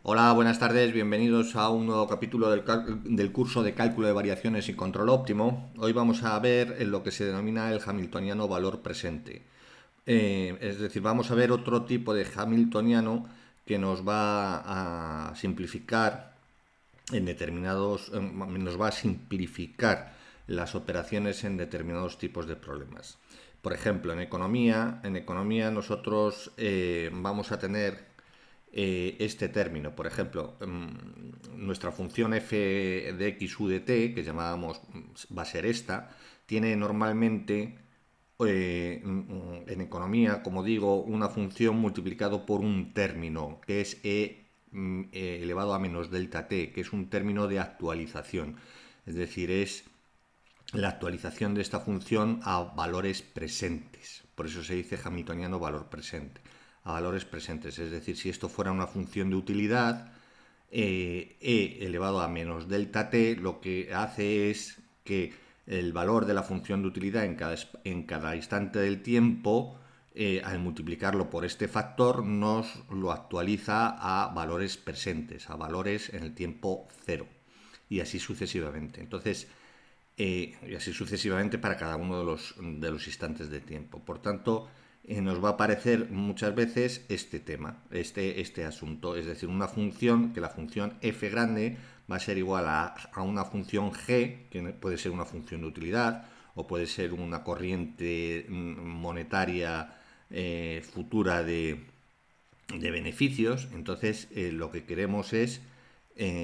Hola, buenas tardes, bienvenidos a un nuevo capítulo del curso de cálculo de variaciones y control óptimo. Hoy vamos a ver en lo que se denomina el hamiltoniano valor presente. Es decir, vamos a ver otro tipo de hamiltoniano que nos va a simplificar nos va a simplificar las operaciones en determinados tipos de problemas. Por ejemplo, en economía nosotros vamos a tener este término. Por ejemplo, nuestra función f de x u de t, que llamábamos, va a ser esta, tiene normalmente en economía, como digo, una función multiplicado por un término, que es elevado a menos delta t, que es un término de actualización. Es decir, es la actualización de esta función a valores presentes. Por eso se dice hamiltoniano valor presente, a valores presentes. Es decir, si esto fuera una función de utilidad, e elevado a menos delta t, lo que hace es que el valor de la función de utilidad en cada instante del tiempo, al multiplicarlo por este factor, nos lo actualiza a valores presentes, a valores en el tiempo cero, y así sucesivamente. Entonces, y así sucesivamente para cada uno de los instantes de tiempo. Por tanto, nos va a aparecer muchas veces este tema, este asunto, es decir, una función, que la función f grande va a ser igual a una función g, que puede ser una función de utilidad, o puede ser una corriente monetaria futura de beneficios. Entonces, lo que queremos es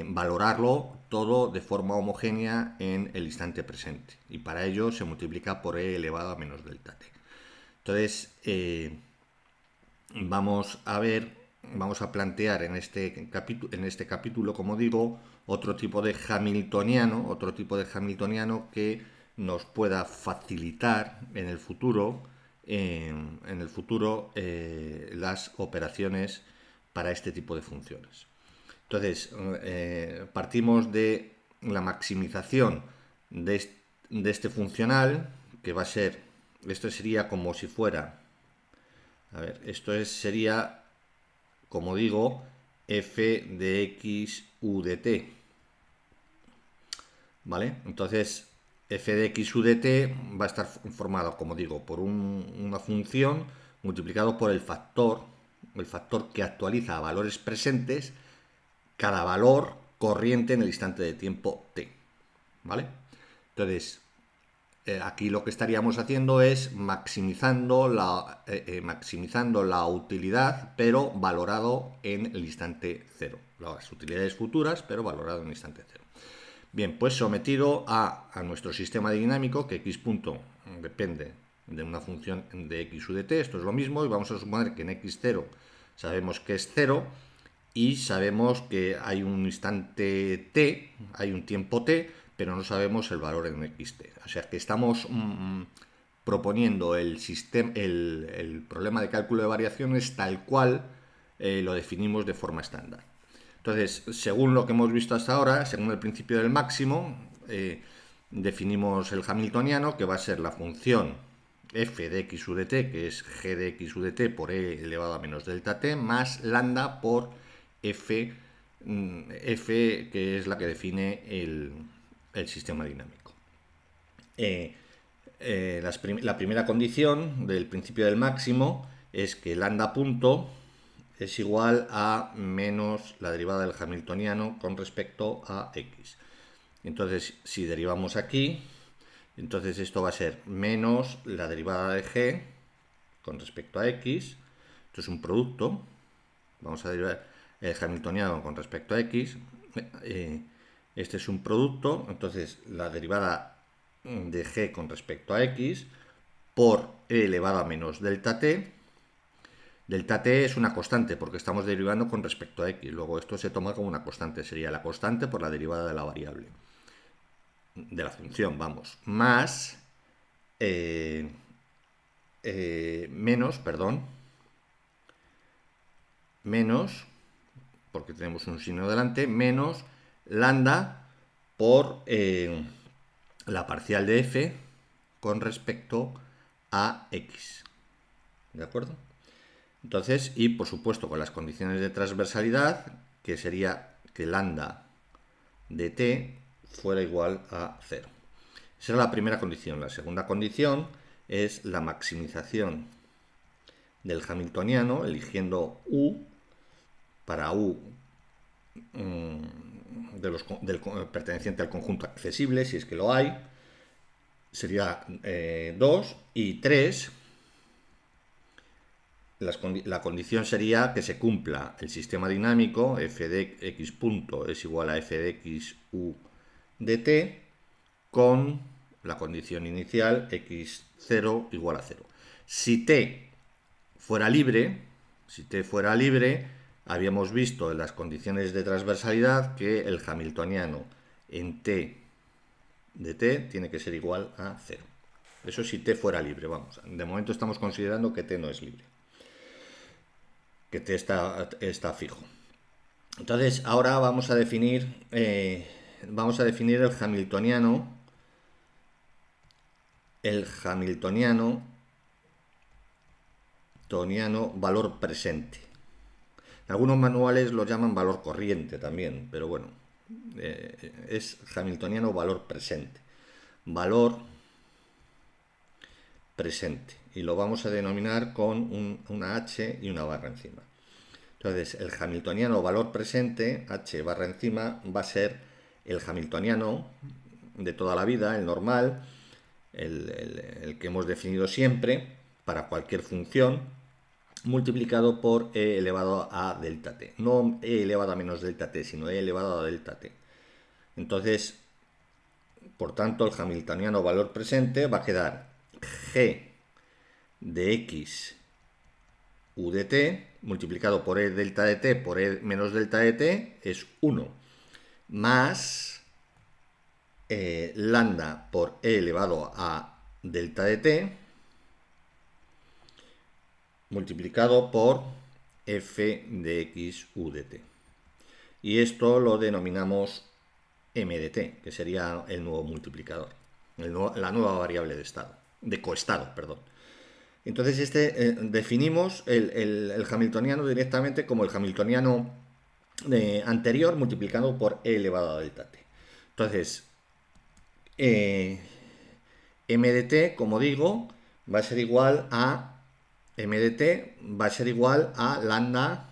valorarlo todo de forma homogénea en el instante presente, y para ello se multiplica por e elevado a menos delta t. Entonces, vamos a plantear en este capítulo, como digo, otro tipo de hamiltoniano que nos pueda facilitar las operaciones para este tipo de funciones. Entonces, partimos de la maximización de este funcional, que va a ser, esto sería como si fuera, sería, como digo, f de x u de t, ¿vale? Entonces, f de x u de t va a estar formado, como digo, por una función multiplicado por el factor que actualiza a valores presentes cada valor corriente en el instante de tiempo t, ¿vale? Entonces, aquí lo que estaríamos haciendo es maximizando la utilidad, pero valorado en el instante cero. Las utilidades futuras, pero valorado en el instante cero. Bien, pues sometido a nuestro sistema dinámico, que x punto depende de una función de x u de t, esto es lo mismo, y vamos a suponer que en x0 sabemos que es 0, y sabemos que hay un instante t, hay un tiempo t, pero no sabemos el valor en xt. O sea que estamos proponiendo el problema de cálculo de variaciones tal cual lo definimos de forma estándar. Entonces, según lo que hemos visto hasta ahora, según el principio del máximo, definimos el hamiltoniano, que va a ser la función f de x u de t, que es g de x u de t por e elevado a menos delta t, más lambda por f, que es la que define el sistema dinámico. La primera condición del principio del máximo es que lambda punto es igual a menos la derivada del hamiltoniano con respecto a x. Entonces, si derivamos aquí, entonces esto va a ser menos la derivada de g con respecto a x. Esto es un producto. Vamos a derivar el hamiltoniano con respecto a x. Este es un producto. Entonces, la derivada de g con respecto a x por e elevado a menos delta t. Delta t es una constante porque estamos derivando con respecto a x. Luego esto se toma como una constante. Sería la constante por la derivada de la variable. De la función, vamos. Más menos, porque tenemos un signo delante, menos lambda por la parcial de f con respecto a x. ¿De acuerdo? Entonces, y por supuesto con las condiciones de transversalidad, que sería que lambda de t fuera igual a 0. Esa es la primera condición. La segunda condición es la maximización del hamiltoniano, eligiendo u para u perteneciente al conjunto accesible, si es que lo hay, sería 2, y 3, la condición sería que se cumpla el sistema dinámico f de x punto es igual a f de x u de t, con la condición inicial x0 igual a 0. Si t fuera libre, habíamos visto en las condiciones de transversalidad que el hamiltoniano en t de t tiene que ser igual a 0. Eso si t fuera libre, vamos. De momento estamos considerando que t no es libre, que t está fijo. Entonces, ahora vamos a definir el hamiltoniano valor presente. Algunos manuales lo llaman valor corriente también, pero bueno, es hamiltoniano valor presente. Valor presente. Y lo vamos a denominar con una h y una barra encima. Entonces, el hamiltoniano valor presente, h barra encima, va a ser el hamiltoniano de toda la vida, el normal, el que hemos definido siempre para cualquier función, multiplicado por e elevado a delta t. No e elevado a menos delta t, sino e elevado a delta t. Entonces, por tanto, el hamiltoniano valor presente va a quedar g de x u de t multiplicado por e delta de t por e menos delta de t es 1, más lambda por e elevado a delta de t multiplicado por f de x u de t. Y esto lo denominamos m de t, que sería el nuevo multiplicador, la nueva variable de coestado, perdón. Entonces definimos el hamiltoniano directamente como el hamiltoniano anterior multiplicado por e elevado a delta t. Entonces, m de t, como digo, va a ser igual a lambda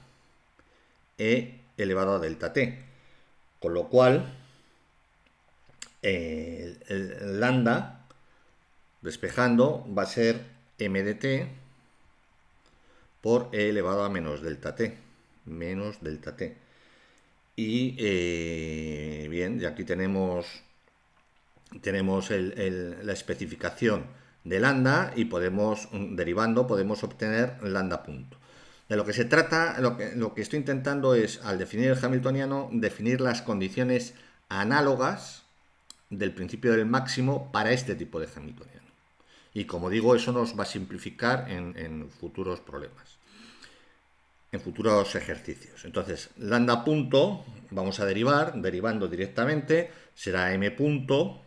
e elevado a delta t. Con lo cual, el lambda, despejando, va a ser m de t por e elevado a menos delta t. Y bien, y aquí tenemos la especificación de lambda y derivando podemos obtener lambda punto. De lo que se trata, lo que estoy intentando es, al definir el hamiltoniano, definir las condiciones análogas del principio del máximo para este tipo de hamiltoniano. Y como digo, eso nos va a simplificar en futuros problemas, en futuros ejercicios. Entonces, lambda punto, vamos a derivando directamente, será m punto.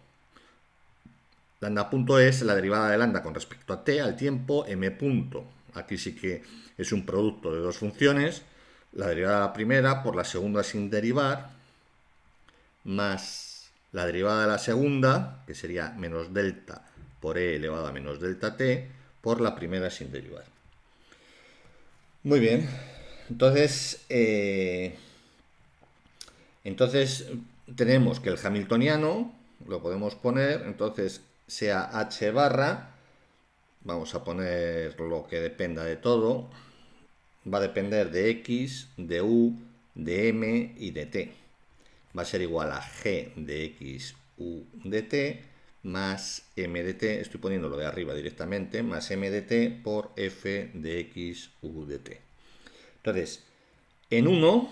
Lambda punto es la derivada de lambda con respecto a t al tiempo, m punto. Aquí sí que es un producto de dos funciones, la derivada de la primera por la segunda sin derivar, más la derivada de la segunda, que sería menos delta por e elevado a menos delta t, por la primera sin derivar. Muy bien, entonces tenemos que el hamiltoniano, lo podemos poner, entonces sea h barra, vamos a poner lo que dependa de todo, va a depender de x, de u, de m y de t. Va a ser igual a g de x u de t más m de t, estoy poniendo lo de arriba directamente, más m de t por f de x u de t. Entonces, en 1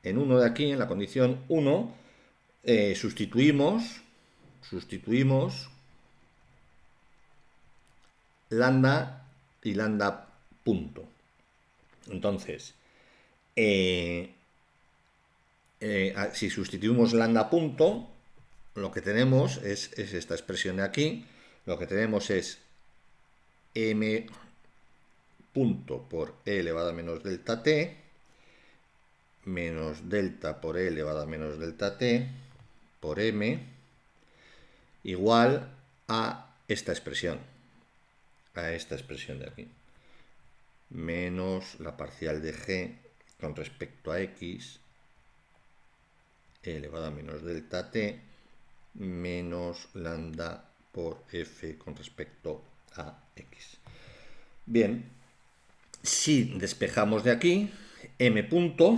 de aquí, en la condición 1, sustituimos lambda y lambda punto. Entonces, si sustituimos lambda punto, lo que tenemos es esta expresión de aquí. Lo que tenemos es m punto por e elevado a menos delta t menos delta por e elevado a menos delta t por m igual a esta expresión de aquí, menos la parcial de g con respecto a x e elevado a menos delta t menos lambda por f con respecto a x. Bien, si despejamos de aquí, m punto,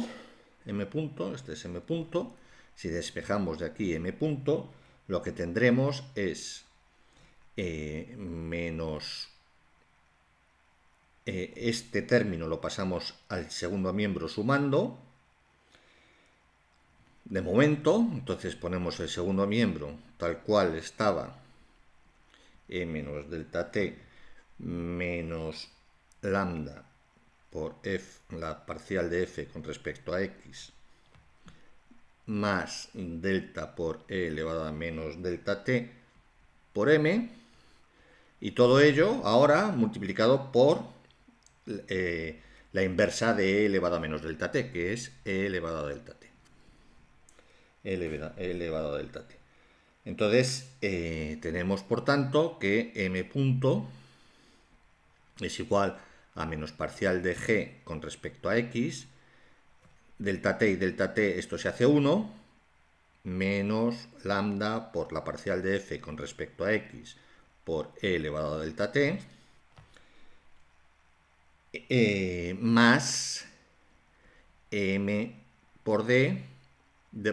este es m punto, si despejamos de aquí m punto, lo que tendremos es menos este término lo pasamos al segundo miembro sumando, de momento, entonces ponemos el segundo miembro tal cual estaba, e menos delta t menos lambda por f, la parcial de f con respecto a x, más delta por e elevado a menos delta t por m, y todo ello ahora multiplicado por la inversa de e elevado a menos delta t, que es e elevado a delta t. E elevado a delta t. Entonces, tenemos por tanto que m punto es igual a menos parcial de g con respecto a x, delta t y delta t, esto se hace 1, menos lambda por la parcial de f con respecto a x por e elevado a delta t, más m por d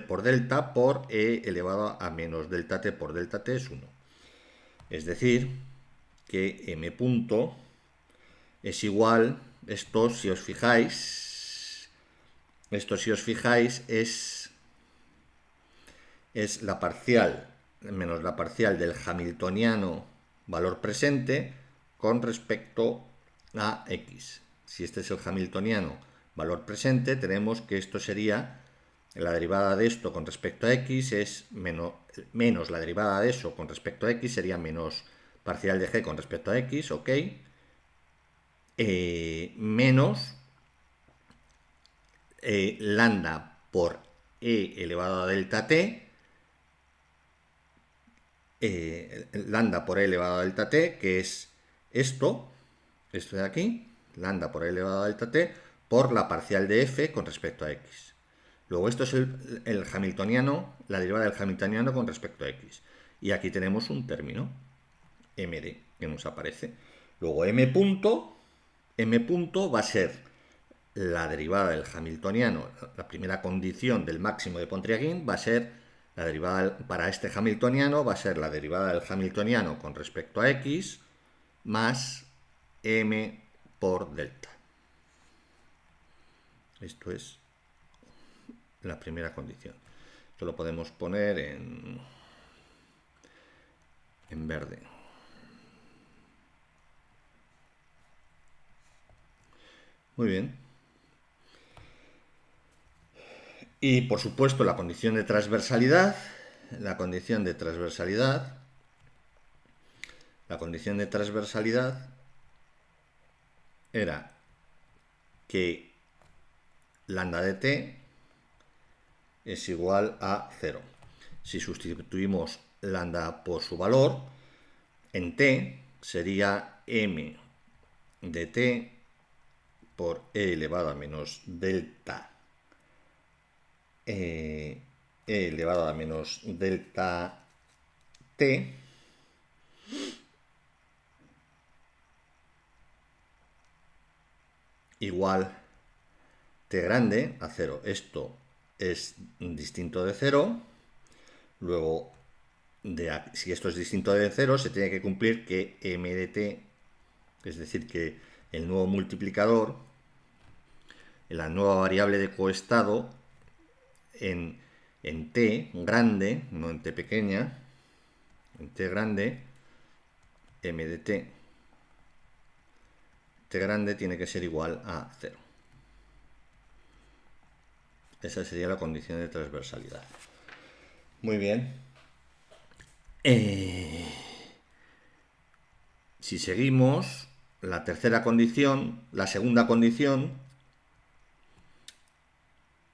por delta por e elevado a menos delta t por delta t es 1. Es decir, que m punto es igual, esto si os fijáis, es la parcial menos la parcial del hamiltoniano valor presente con respecto a x. Si este es el hamiltoniano valor presente, tenemos que esto sería la derivada de esto con respecto a x es menos la derivada de eso con respecto a x sería menos parcial de g con respecto a x, ok, menos lambda por e elevado a delta t, lambda por e elevado a delta t, que es esto de aquí, lambda por e elevado a delta t, por la parcial de f con respecto a x. Luego esto es el hamiltoniano, la derivada del hamiltoniano con respecto a x. Y aquí tenemos un término, md, que nos aparece. Luego m punto va a ser la derivada del hamiltoniano, la primera condición del máximo de Pontryagin va a ser la derivada para este hamiltoniano, va a ser la derivada del hamiltoniano con respecto a x más m por delta. Esto es la primera condición. Esto lo podemos poner en verde. Muy bien. Y por supuesto la condición de transversalidad. La condición de transversalidad era que lambda de t es igual a 0. Si sustituimos lambda por su valor, en t sería m de t por e elevado a menos delta e elevado a menos delta t igual t grande a 0. Esto es distinto de 0. Luego, si esto es distinto de 0, se tiene que cumplir que m de t, es decir, que el nuevo multiplicador, la nueva variable de coestado en t grande, no en t pequeña, en t grande, m de t grande tiene que ser igual a 0. Esa sería la condición de transversalidad. Muy bien. Si seguimos, la segunda condición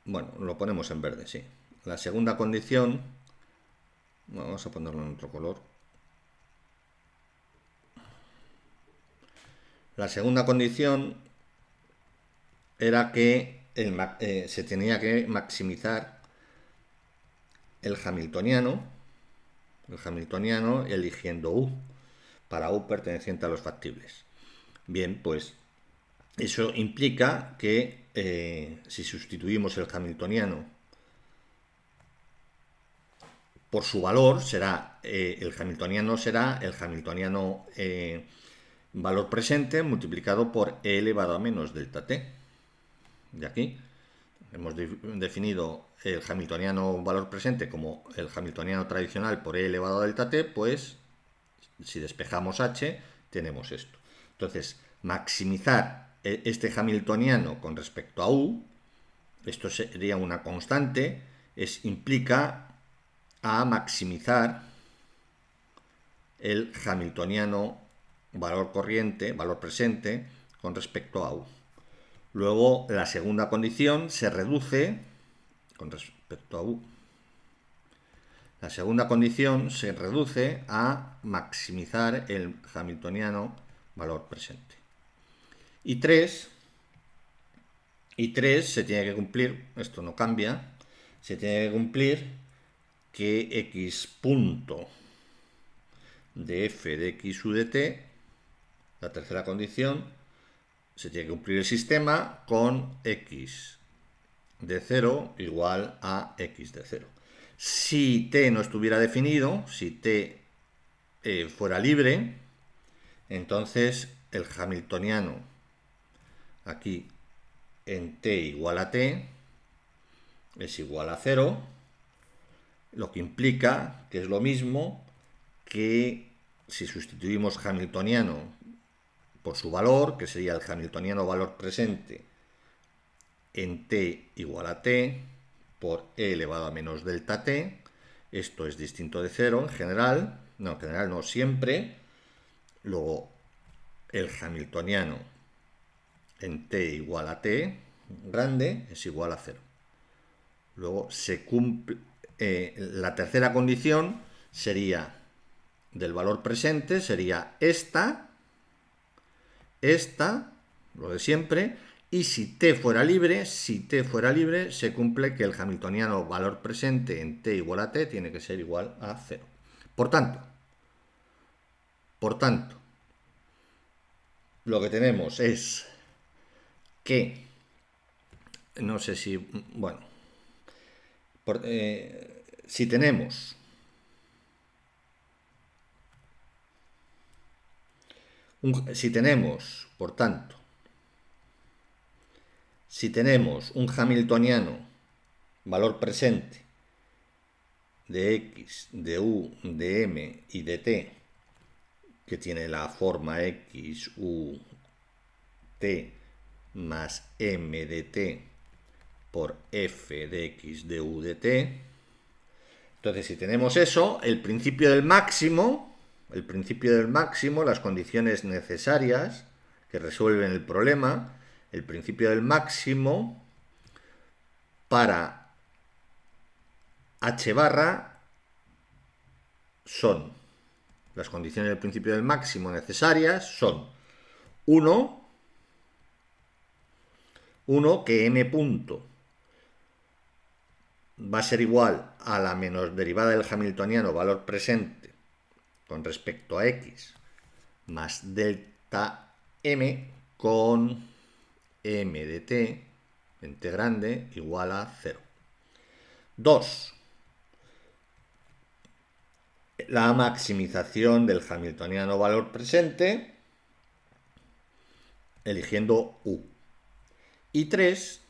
Bueno, lo ponemos en verde, sí. La segunda condición, bueno, vamos a ponerlo en otro color. La segunda condición era que se tenía que maximizar el hamiltoniano eligiendo U, para U perteneciente a los factibles. Bien, pues eso implica que si sustituimos el hamiltoniano por su valor, será el hamiltoniano valor presente multiplicado por e elevado a menos delta t. De aquí hemos definido el hamiltoniano valor presente como el hamiltoniano tradicional por e elevado a delta t, pues si despejamos h tenemos esto. Entonces, maximizar este hamiltoniano con respecto a u, esto sería una constante, implica a maximizar el hamiltoniano valor corriente, valor presente, con respecto a u. Luego, la segunda condición se reduce con respecto a u. La segunda condición se reduce a maximizar el hamiltoniano valor presente. Y 3 se tiene que cumplir, esto no cambia, se tiene que cumplir que x punto de f de x u de t, la tercera condición, se tiene que cumplir el sistema con x de 0 igual a x de 0. Si t no estuviera definido, si t fuera libre, entonces el hamiltoniano aquí en t igual a t es igual a 0, lo que implica que es lo mismo que si sustituimos hamiltoniano por su valor, que sería el hamiltoniano valor presente en t igual a t por e elevado a menos delta t, esto es distinto de 0 en general no siempre, luego el hamiltoniano en t igual a t grande es igual a 0. Luego se cumple, la tercera condición sería del valor presente, sería esta, lo de siempre, y si t fuera libre, se cumple que el hamiltoniano valor presente en t igual a t tiene que ser igual a 0. Por tanto, lo que tenemos es que, no sé si, bueno, si tenemos por tanto, si tenemos un hamiltoniano valor presente de x, de u, de m y de t, que tiene la forma x, u, t más m de t por f de x de u de t. Entonces, si tenemos eso, el principio del máximo, las condiciones necesarias que resuelven el problema, el principio del máximo para h barra son, las condiciones del principio del máximo necesarias son 1, que m punto va a ser igual a la menos derivada del hamiltoniano valor presente con respecto a x más delta m con m de t en t grande igual a 0. 2. La maximización del hamiltoniano valor presente eligiendo u. Y 3,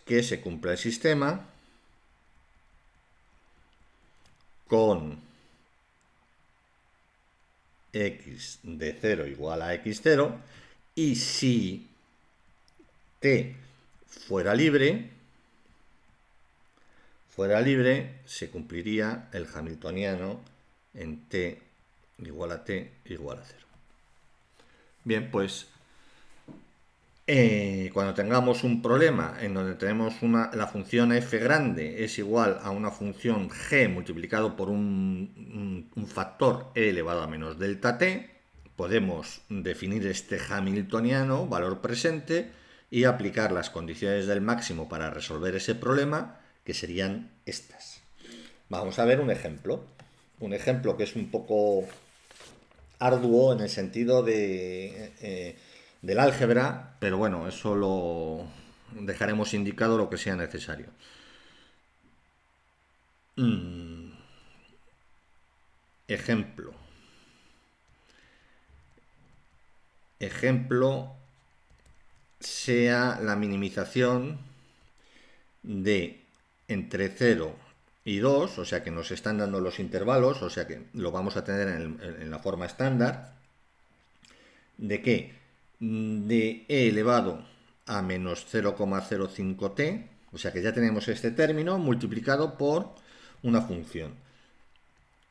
que se cumpla el sistema con x de 0 igual a x0, y si t fuera libre, se cumpliría el hamiltoniano en t igual a 0. Bien, pues Cuando tengamos un problema en donde tenemos la función f grande es igual a una función g multiplicado por un factor e elevado a menos delta t, podemos definir este hamiltoniano, valor presente, y aplicar las condiciones del máximo para resolver ese problema, que serían estas. Vamos a ver un ejemplo que es un poco arduo en el sentido del álgebra, pero bueno, eso lo dejaremos indicado lo que sea necesario. Ejemplo. Ejemplo sea la minimización de entre 0 y 2, o sea que nos están dando los intervalos, o sea que lo vamos a tener en la forma estándar, de que de e elevado a menos 0,05t, o sea que ya tenemos este término multiplicado por una función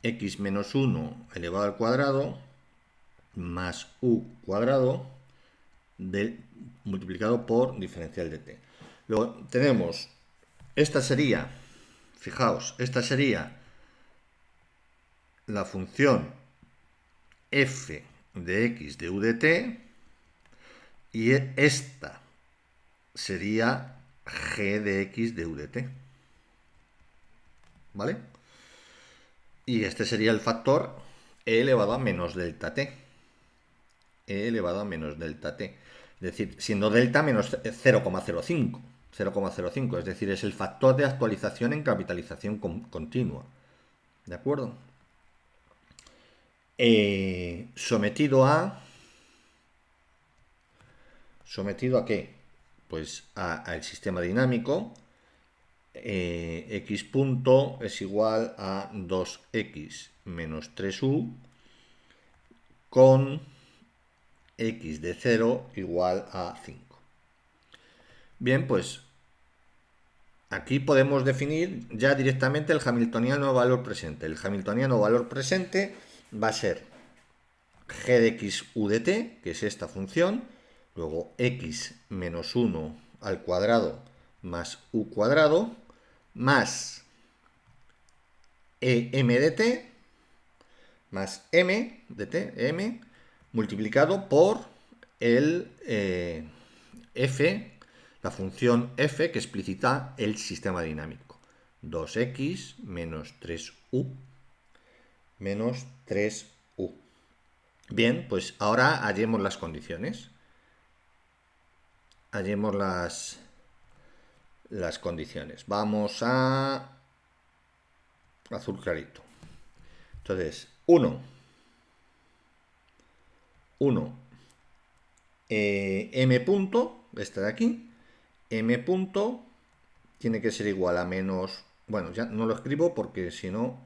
x menos 1 elevado al cuadrado más u cuadrado multiplicado por diferencial de t. Luego tenemos, esta sería, fijaos, esta sería la función f de x de u de t, y esta sería g de x de u de t. ¿Vale? Y este sería el factor e elevado a menos delta t. E elevado a menos delta t. Es decir, siendo delta menos 0,05. 0,05, es decir, es el factor de actualización en capitalización continua. ¿De acuerdo? Sometido a qué? Pues al sistema dinámico. X punto es igual a 2x menos 3u con x de 0 igual a 5. Bien, pues aquí podemos definir ya directamente el hamiltoniano valor presente. El hamiltoniano valor presente va a ser g de x u de t, que es esta función, luego x menos 1 al cuadrado más u cuadrado, más em de t, más m de t, m, multiplicado por el f, la función f que explicita el sistema dinámico. 2x menos 3u menos 3u. Bien, pues ahora hallemos las condiciones. Hallemos las condiciones. Vamos a azul clarito. Entonces, 1, m punto, esta de aquí, m punto tiene que ser igual a menos, bueno, ya no lo escribo porque si no,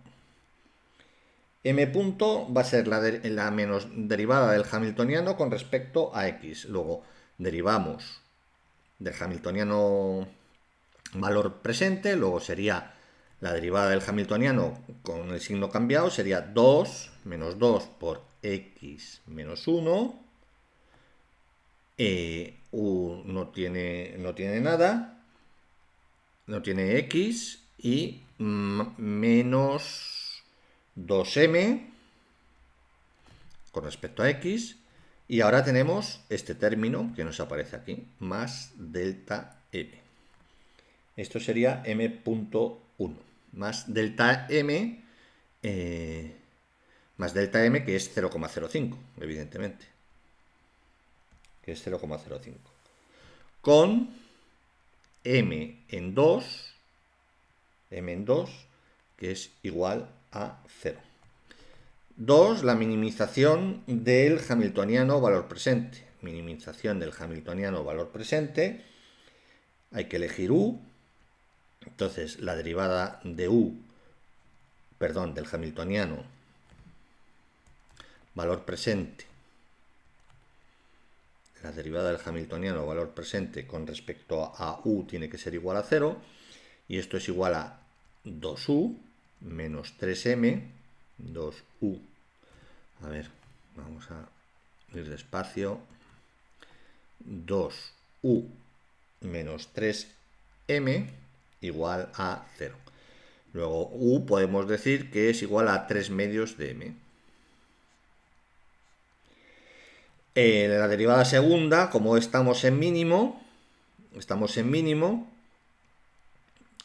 m punto va a ser la menos derivada del hamiltoniano con respecto a x. Luego derivamos del hamiltoniano valor presente, luego sería la derivada del hamiltoniano con el signo cambiado, sería 2 menos 2 por x menos 1. U no tiene nada, no tiene x, y menos 2m con respecto a x, y ahora tenemos este término que nos aparece aquí, más delta m. Esto sería m.1 más delta m, que es 0,05, evidentemente, que es 0,05, con m en 2, que es igual a 0. 2, la minimización del hamiltoniano valor presente. Minimización del hamiltoniano valor presente. Hay que elegir u. Entonces, la derivada de del hamiltoniano valor presente. La derivada del hamiltoniano valor presente con respecto a u tiene que ser igual a 0. Y esto es igual a 2u menos 3m, 2u. A ver, vamos a ir despacio. 2 u menos 3m igual a 0. Luego u podemos decir que es igual a 3 medios de m. La derivada segunda, como estamos en mínimo,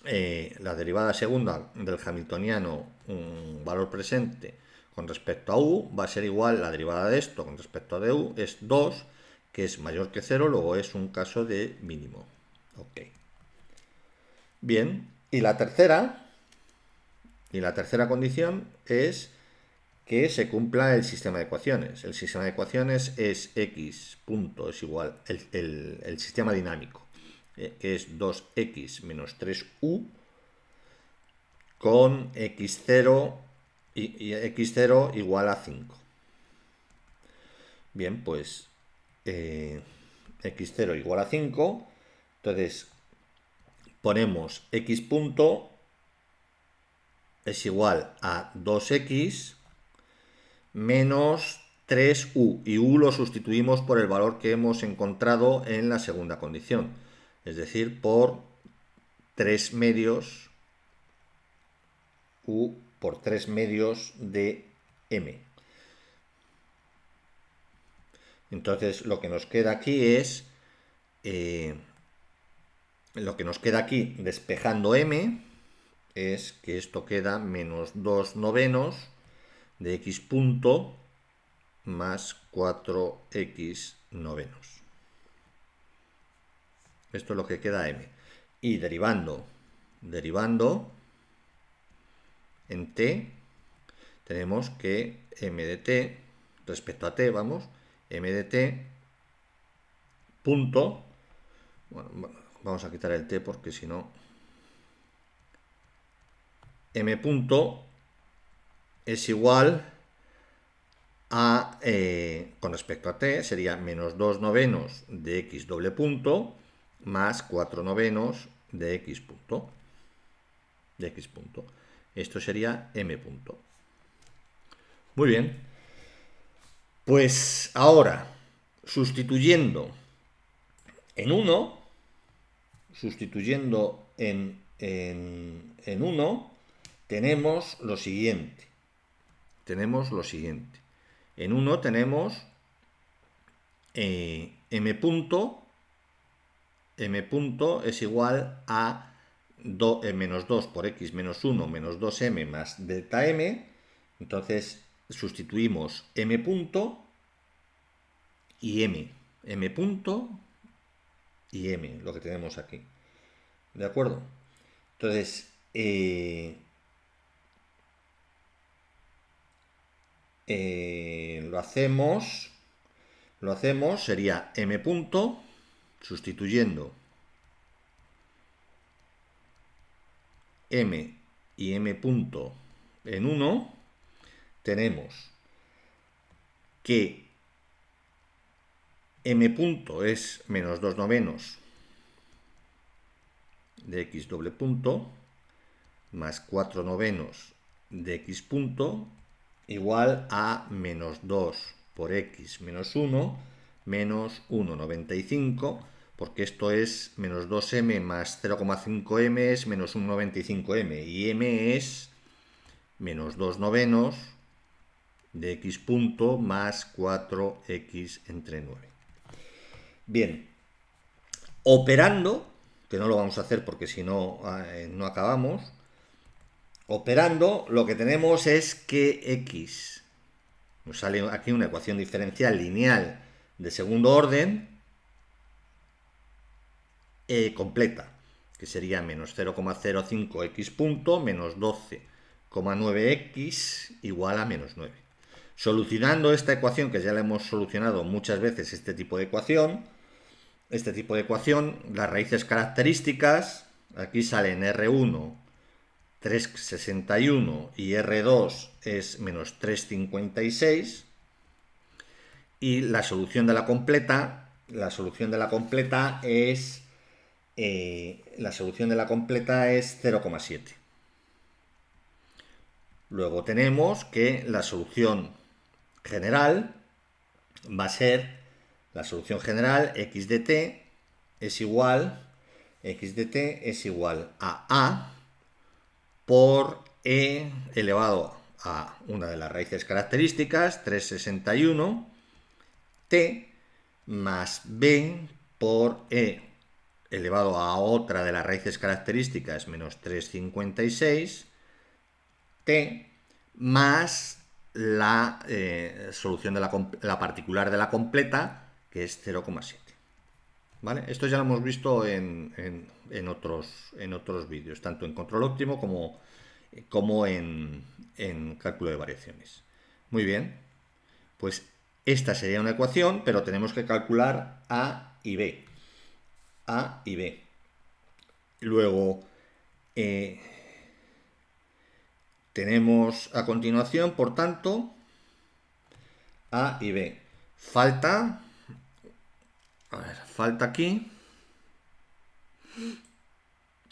la derivada segunda del hamiltoniano, un valor presente con respecto a u, va a ser igual, la derivada de esto con respecto a de u es 2, que es mayor que 0, luego es un caso de mínimo. Ok. Bien, y la tercera condición es que se cumpla el sistema de ecuaciones. El sistema de ecuaciones es x punto es igual, el sistema dinámico, que es 2x menos 3u con x0 y x0 igual a 5. Bien, pues x0 igual a 5, entonces ponemos x punto es igual a 2x menos 3u, y u lo sustituimos por el valor que hemos encontrado en la segunda condición, es decir, por 3 medios, u por 3 medios de m. Entonces lo que nos queda aquí es, despejando m, es que esto queda menos 2 novenos de x punto más 4x novenos. Esto es lo que queda m. Y derivando en t, tenemos que m de t, respecto a t, vamos, m de t punto, bueno, vamos a quitar el t porque si no, m punto es igual a, con respecto a t, sería menos 2 novenos de x doble punto más 4 novenos de x punto. Esto sería m punto. Muy bien. Pues ahora, sustituyendo en 1, tenemos lo siguiente. En 1 tenemos m punto es igual a menos 2 por x menos 1 menos 2m más delta m. Entonces sustituimos m punto y m punto y m, lo que tenemos aquí. ¿De acuerdo? Entonces, lo hacemos, sería m punto, sustituyendo m y m punto en 1, tenemos que m punto es menos 2 novenos de x doble punto más 4 novenos de x punto igual a menos 2 por x menos 1 menos 1,95, porque esto es menos 2m más 0,5m es menos 1,95m, y m es menos 2 novenos de x punto más 4x entre 9. Bien, operando, que no lo vamos a hacer porque si no, no acabamos, operando, lo que tenemos es que x, nos sale aquí una ecuación diferencial lineal de segundo orden completa, que sería menos 0,05x punto menos 12,9x igual a menos 9. Solucionando esta ecuación, que ya la hemos solucionado muchas veces, este tipo de ecuación, las raíces características, aquí salen R1 3,61 y R2 es menos 3,56, y la solución de la completa es 0,7. Luego tenemos que la solución general va a ser x de t es igual, x de t es igual a por e elevado a una de las raíces características, 361, t más b por e elevado a otra de las raíces características, menos 356, t más la solución de la particular de la completa, que es 0,7. ¿Vale? Esto ya lo hemos visto en otros vídeos, tanto en control óptimo como en cálculo de variaciones. Muy bien, pues esta sería una ecuación, pero tenemos que calcular A y B. A y B. Luego, tenemos a continuación, por tanto, A y B. Falta aquí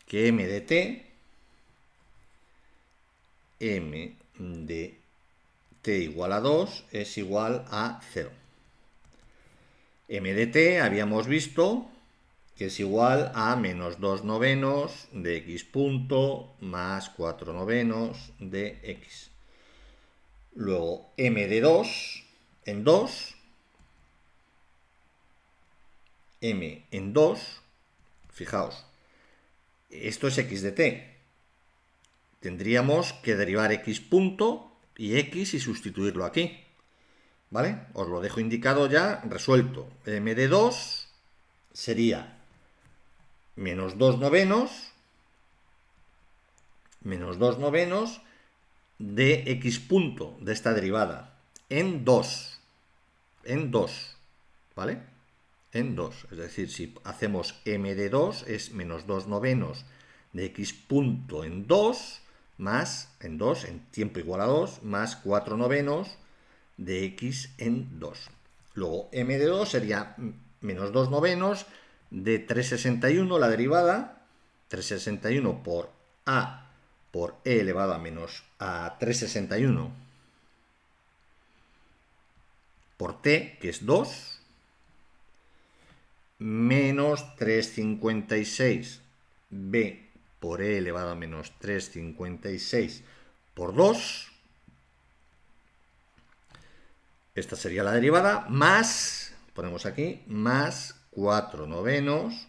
que m de t igual a 2 es igual a 0. M de t habíamos visto que es igual a menos 2 novenos de x punto más 4 novenos de x. Luego m de 2 en 2, m en 2, fijaos, esto es x de t. Tendríamos que derivar x punto y x y sustituirlo aquí. ¿Vale? Os lo dejo indicado ya, resuelto. M de 2 sería menos 2 novenos de x punto de esta derivada en 2. ¿Vale? En 2. Es decir, si hacemos m de 2 es menos 2 novenos de x punto en 2 más, en tiempo igual a 2, más 4 novenos de x en 2. Luego m de 2 sería menos 2 novenos de 361, la derivada, 361 por a por e elevado a menos a 361 por t, que es 2, menos 356 b por e elevado a menos 356 por 2. Esta sería la derivada, más, ponemos aquí, más 4 novenos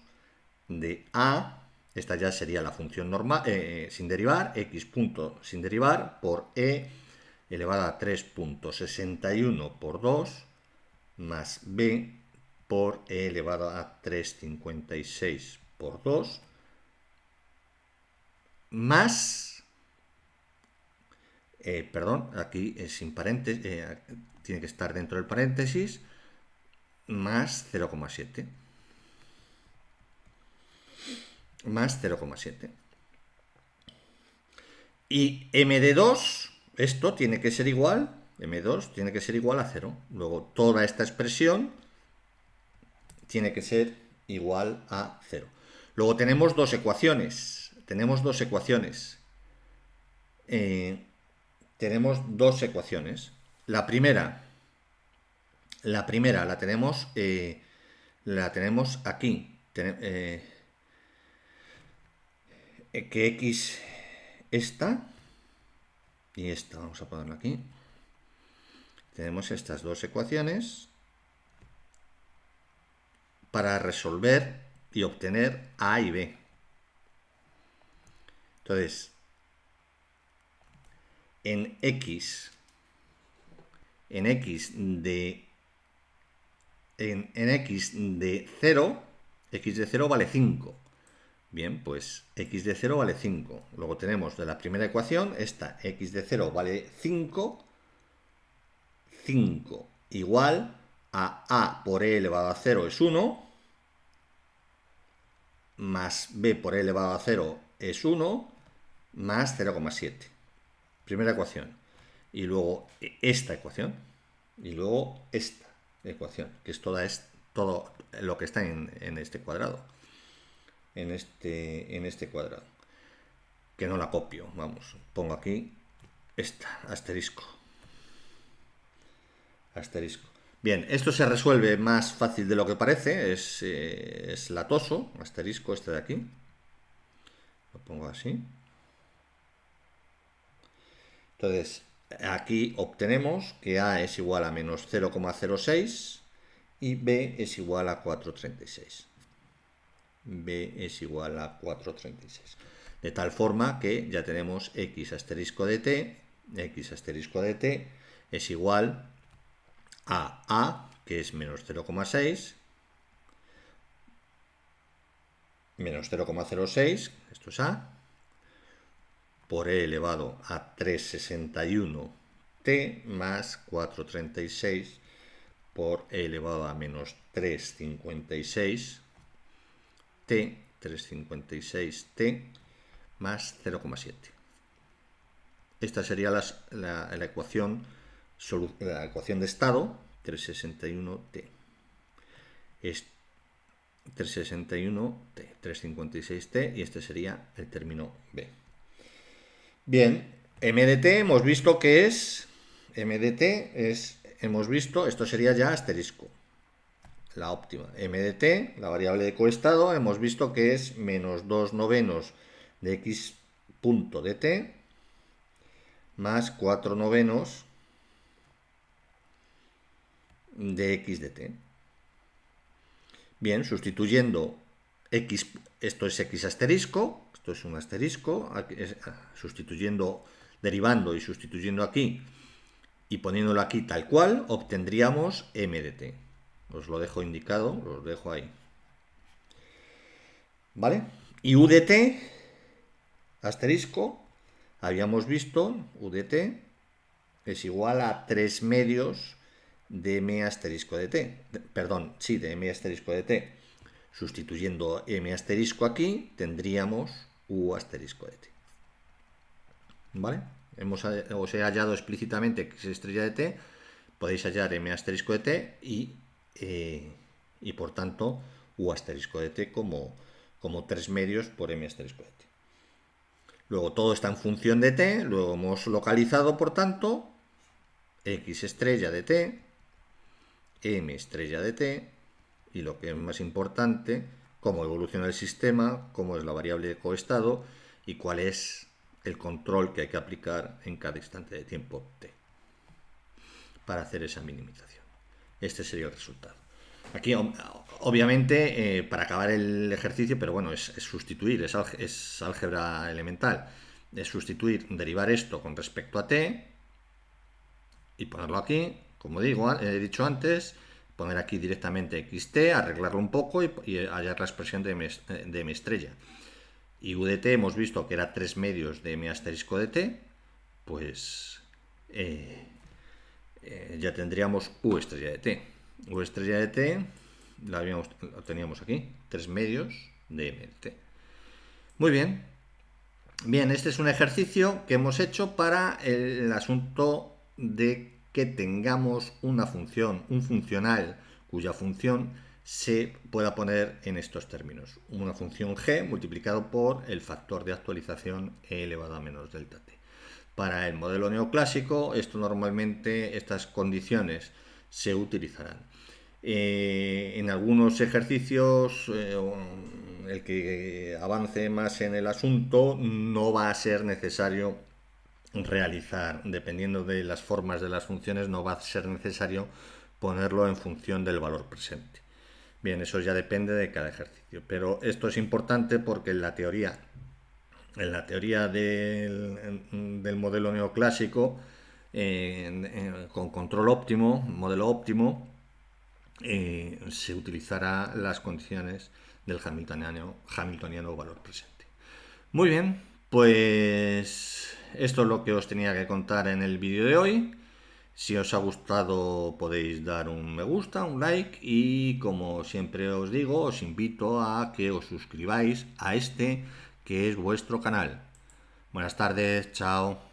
de a, esta ya sería la función normal, sin derivar, x punto sin derivar, por e elevada a 3.61 por 2, más b por e elevado a 356 por 2, más, perdón, aquí es sin paréntesis, tiene que estar dentro del paréntesis, más 0,7. Más 0,7. Y m de 2, esto tiene que ser igual, m2 tiene que ser igual a 0. Luego toda esta expresión tiene que ser igual a 0. Luego tenemos dos ecuaciones. Tenemos dos ecuaciones. La primera la tenemos aquí. Que x esta y esta, vamos a ponerlo aquí. Tenemos estas dos ecuaciones para resolver y obtener a y b. Entonces, en x de 0, x de 0 vale 5. Bien, pues x de 0 vale 5. Luego tenemos de la primera ecuación, esta x de 0 vale 5. 5 igual a por e elevado a 0 es 1, más b por e elevado a 0 es 1, más 0,7. Primera ecuación. Y luego esta ecuación. Y luego esta ecuación, que es todo lo que está en este cuadrado. En este cuadrado. Que no la copio, vamos. Pongo aquí esta, asterisco. Bien, esto se resuelve más fácil de lo que parece, es latoso, asterisco este de aquí. Lo pongo así. Entonces, aquí obtenemos que A es igual a menos 0,06 y B es igual a 4,36. B es igual a 4,36. De tal forma que ya tenemos x asterisco de t es igual a, que es menos 0,6, menos 0,06, esto es A, por e elevado a 361t más 436 por e elevado a menos 356t más 0,7. Esta sería la ecuación de estado, 361t. Es 361t, 356t, y este sería el término B. Bien, m de t hemos visto que es, hemos visto, esto sería ya asterisco, la óptima. M de t, la variable de coestado, hemos visto que es menos 2 novenos de x punto de t más 4 novenos de x de t. Bien, sustituyendo x, esto es x asterisco, esto es un asterisco, sustituyendo, derivando y sustituyendo aquí y poniéndolo aquí tal cual, obtendríamos m de t. Os lo dejo indicado, os dejo ahí. ¿Vale? Y u de t, asterisco, habíamos visto, u de t es igual a 3 medios de m asterisco de t. Perdón, sí, de m asterisco de t. Sustituyendo m asterisco aquí, tendríamos u asterisco de t. ¿Vale? Os he hallado explícitamente x estrella de t, podéis hallar m asterisco de t y por tanto u asterisco de t como 3 medios por m asterisco de t. Luego todo está en función de t, luego hemos localizado, por tanto, x estrella de t, m estrella de t, y lo que es más importante, cómo evoluciona el sistema, cómo es la variable de coestado y cuál es el control que hay que aplicar en cada instante de tiempo t para hacer esa minimización. Este sería el resultado. Aquí, obviamente, para acabar el ejercicio, pero bueno, es sustituir, es álgebra elemental, es sustituir, derivar esto con respecto a t y ponerlo aquí, como digo, he dicho antes, poner aquí directamente xt, arreglarlo un poco y hallar la expresión de m estrella. Y u de t hemos visto que era 3 medios de m asterisco de t, pues ya tendríamos u estrella de t. U estrella de t la teníamos aquí, 3 medios de m de t. Muy bien. Bien, este es un ejercicio que hemos hecho para el asunto de que tengamos una función, un funcional cuya función se pueda poner en estos términos. Una función g multiplicado por el factor de actualización e elevado a menos delta t. Para el modelo neoclásico, estas condiciones se utilizarán. En algunos ejercicios, el que avance más en el asunto, no va a ser necesario realizar, dependiendo de las formas de las funciones, no va a ser necesario ponerlo en función del valor presente. Bien, eso ya depende de cada ejercicio, pero esto es importante porque en la teoría del modelo neoclásico, con control óptimo, modelo óptimo, se utilizará las condiciones del hamiltoniano valor presente. Muy bien, pues esto es lo que os tenía que contar en el vídeo de hoy. Si os ha gustado podéis dar un me gusta, un like y como siempre os digo, os invito a que os suscribáis a este que es vuestro canal. Buenas tardes, chao.